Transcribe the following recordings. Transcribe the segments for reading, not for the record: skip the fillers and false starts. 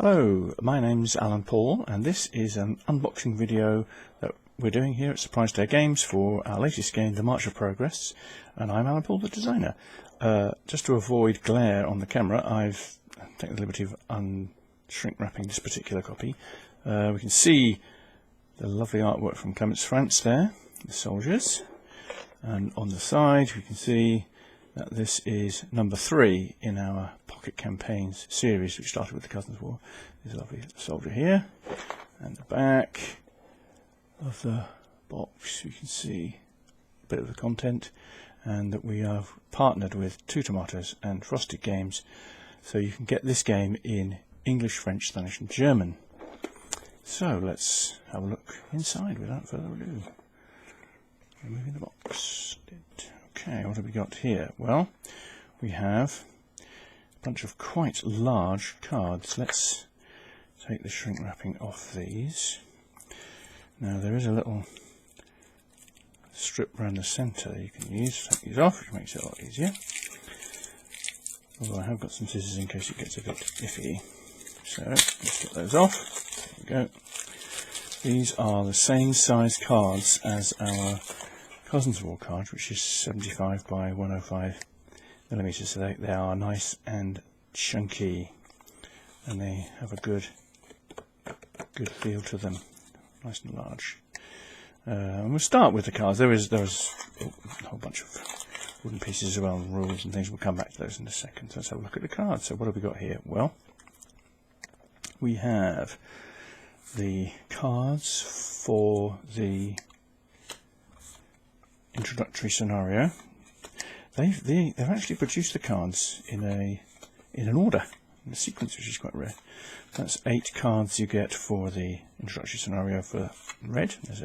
Hello, my name's Alan Paul, and this is an unboxing video that we're doing here at Surprise Day Games for our latest game, The March of Progress, and I'm Alan Paul, the designer. Just to avoid glare on the camera, I've taken the liberty of shrink wrapping this particular copy. We can see the lovely artwork from Clements France there, the soldiers, and on the side we can see that this is number 3 in our Pocket Campaigns series, which started with the Cousins War. There's a lovely soldier here, and the back of the box you can see a bit of the content, and that we have partnered with Two Tomatoes and Frosted Games, so you can get this game in English, French, Spanish and German. So let's have a look inside without further ado. Removing the box. Okay, what have we got here? Well, we have a bunch of quite large cards. Let's take the shrink wrapping off these. Now there is a little strip around the centre you can use to take these off, which makes it a lot easier. Although I have got some scissors in case it gets a bit iffy. So let's get those off. There we go. These are the same size cards as our Cousins War card, which is 75 by 105 millimeters, so they are nice and chunky, and they have a good feel to them, nice and large. And we'll start with the cards. There is a whole bunch of wooden pieces as well, and rules and things. We'll come back to those in a second. So let's have a look at the cards. So what have we got here? Well, we have the cards for the introductory scenario. They've actually produced the cards in an order, in a sequence, which is quite rare. That's 8 cards you get for the introductory scenario for red. There's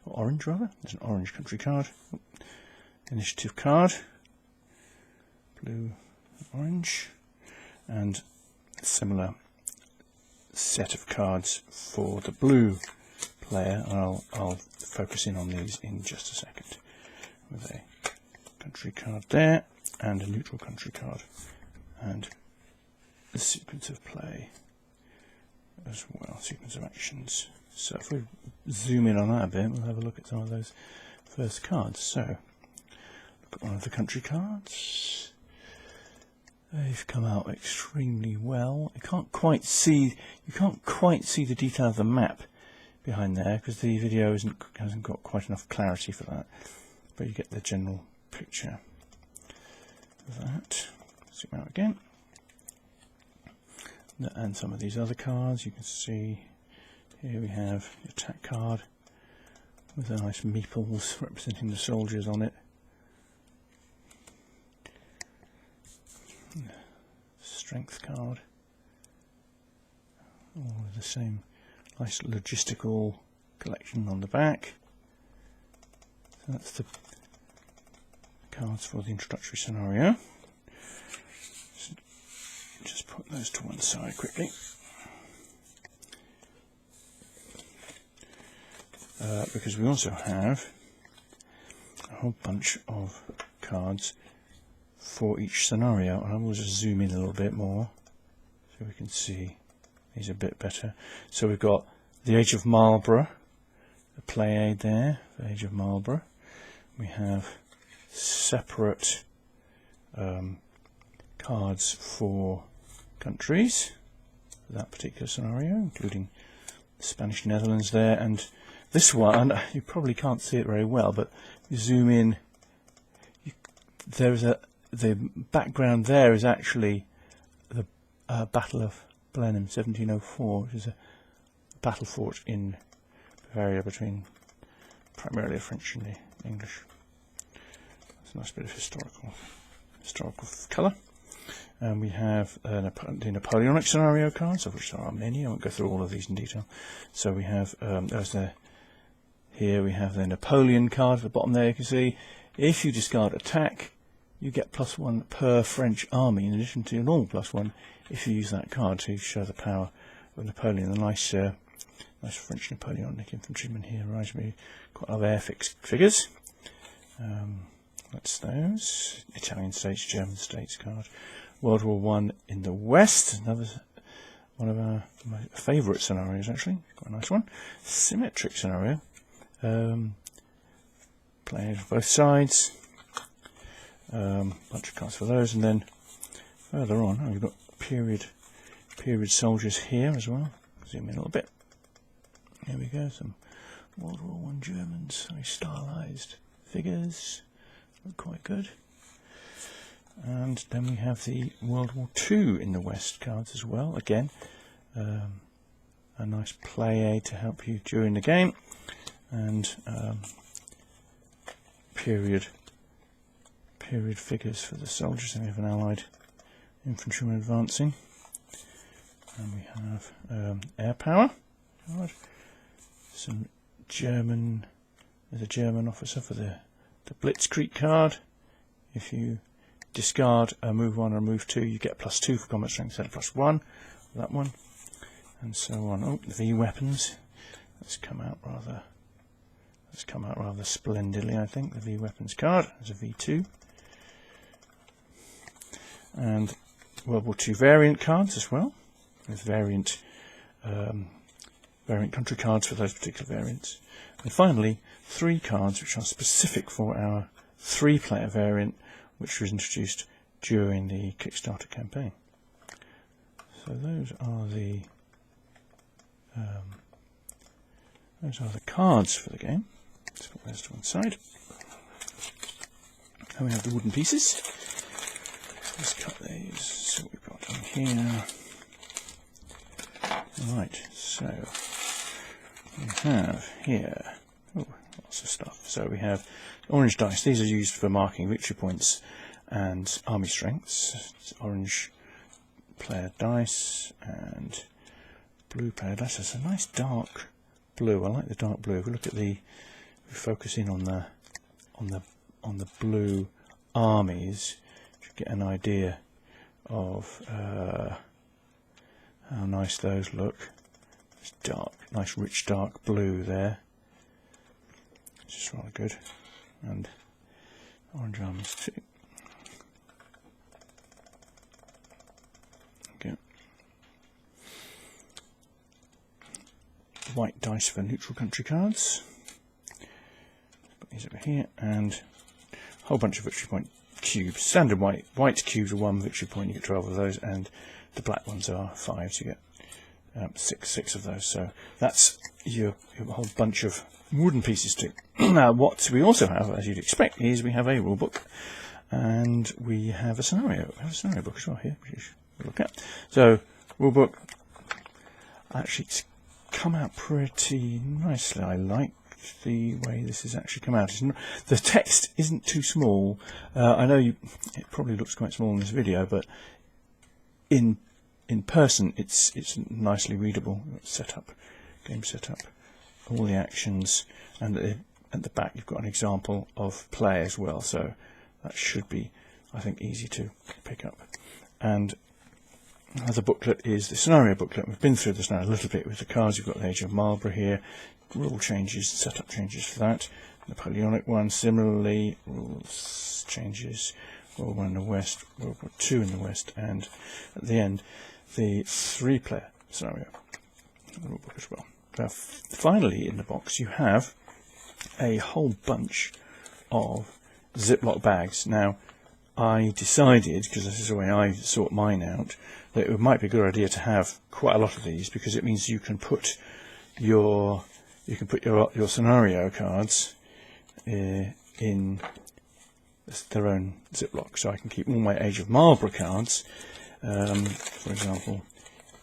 orange rather. There's an orange country card, initiative card, blue, orange, and a similar set of cards for the blue player. I'll focus in on these in just a second, with a country card there and a neutral country card and the sequence of play as well, sequence of actions. So if we zoom in on that a bit, we'll have a look at some of those first cards. So look at one of the country cards. They've come out extremely well. You can't quite see the detail of the map behind there because the video hasn't got quite enough clarity for that, but you get the general picture of that. Zoom out again, and some of these other cards you can see. Here we have the attack card with the nice meeples representing the soldiers on it. Strength card, all with the same nice logistical collection on the back. So that's the cards for the introductory scenario. So just put those to one side quickly. Because we also have a whole bunch of cards for each scenario, and I will just zoom in a little bit more so we can see these a bit better. So we've got the Age of Marlborough, the play aid there, the Age of Marlborough. We have separate cards for countries for that particular scenario, including the Spanish Netherlands there, and this one, you probably can't see it very well, but if you zoom in, the background there is actually the Battle of Blenheim 1704, which is a battle fought in Bavaria between primarily the French and the English. It's a nice bit of historical colour. And we have the Napoleonic scenario cards, of which there are many. I won't go through all of these in detail. So we have here we have the Napoleon card at the bottom there. You can see if you discard attack, you get +1 per French army, in addition to your normal +1 if you use that card to show the power of Napoleon. The nice French Napoleonic infantryman here reminds me quite of airfix figures. That's those. Italian states, German states card. World War I in the West, another one of my favourite scenarios, actually. Quite a nice one. Symmetric scenario. Playing both sides. Bunch of cards for those, and then further on, we've got period soldiers here as well. Zoom in a little bit. Here we go. Some World War I Germans, very stylised figures. Look quite good. And then we have the World War II in the West cards as well. Again, a nice play aid to help you during the game, and period figures for the soldiers. And we have an Allied infantryman advancing, and we have air power. Some German. There's a German officer for the Blitzkrieg card. If you discard a move 1 or move 2, you get +2 for combat strength instead of +1. That one, and so on. Oh, the V weapons. That's come out rather splendidly, I think. The V weapons card is a V2, and World War II variant cards as well, with variant country cards for those particular variants. And finally, 3 cards which are specific for our 3-player variant, which was introduced during the Kickstarter campaign. So those are the cards for the game. Let's put those to one side. And we have the wooden pieces. Let's cut these. So we've got on here. Right, so we have here lots of stuff. So we have orange dice. These are used for marking victory points and army strengths. It's orange player dice and blue player dice. It's a nice dark blue. I like the dark blue. If we look at we focus in on the blue armies, you get an idea of how nice those look. It's dark, nice rich dark blue there. It's just rather good. And orange armies too. Okay. White dice for neutral country cards. Put these over here, and a whole bunch of victory point cubes. Standard white cubes are 1 victory point. You get 12 of those, and the black ones are 5. So you get six of those. So that's your whole bunch of wooden pieces too. Now, what we also have, as you'd expect, is we have a rule book, and we have a scenario. We have a scenario book as well here, which you should look at. So, rule book. Actually, it's come out pretty nicely. I like the way this has actually come out. The text isn't too small. I know it probably looks quite small in this video, but in person it's nicely readable. Game setup, all the actions, and at the back you've got an example of play as well. So that should be, I think, easy to pick up. And the booklet is the scenario booklet. We've been through the scenario a little bit with the cards. You've got the Age of Marlborough here, rule changes, setup changes for that. Napoleonic one, similarly, rules changes, World War I in the West, World War II in the West, and at the end, the 3-player scenario rule book as well. Now, finally, in the box, you have a whole bunch of Ziploc bags. Now, I decided, because this is the way I sort mine out, that it might be a good idea to have quite a lot of these, because it means you can put your scenario cards in their own Ziploc. So I can keep all my Age of Marlborough cards, for example,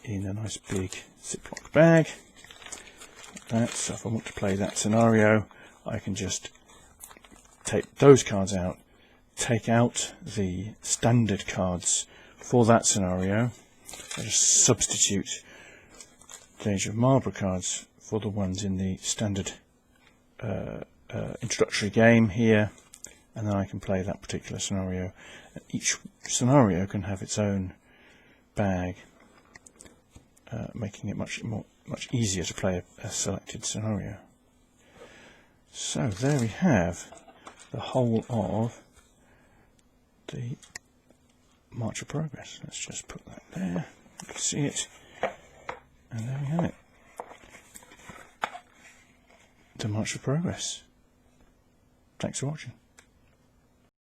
in a nice big Ziploc bag. Like that. So if I want to play that scenario, I can just take those cards out, take out the standard cards for that scenario. I just substitute the Age of Marlborough cards for the ones in the standard introductory game here, and then I can play that particular scenario. Each scenario can have its own bag, making it much easier to play a selected scenario. So there we have the whole of the March of Progress. Let's just put that there. You can see it. to March of Progress. Thanks for watching.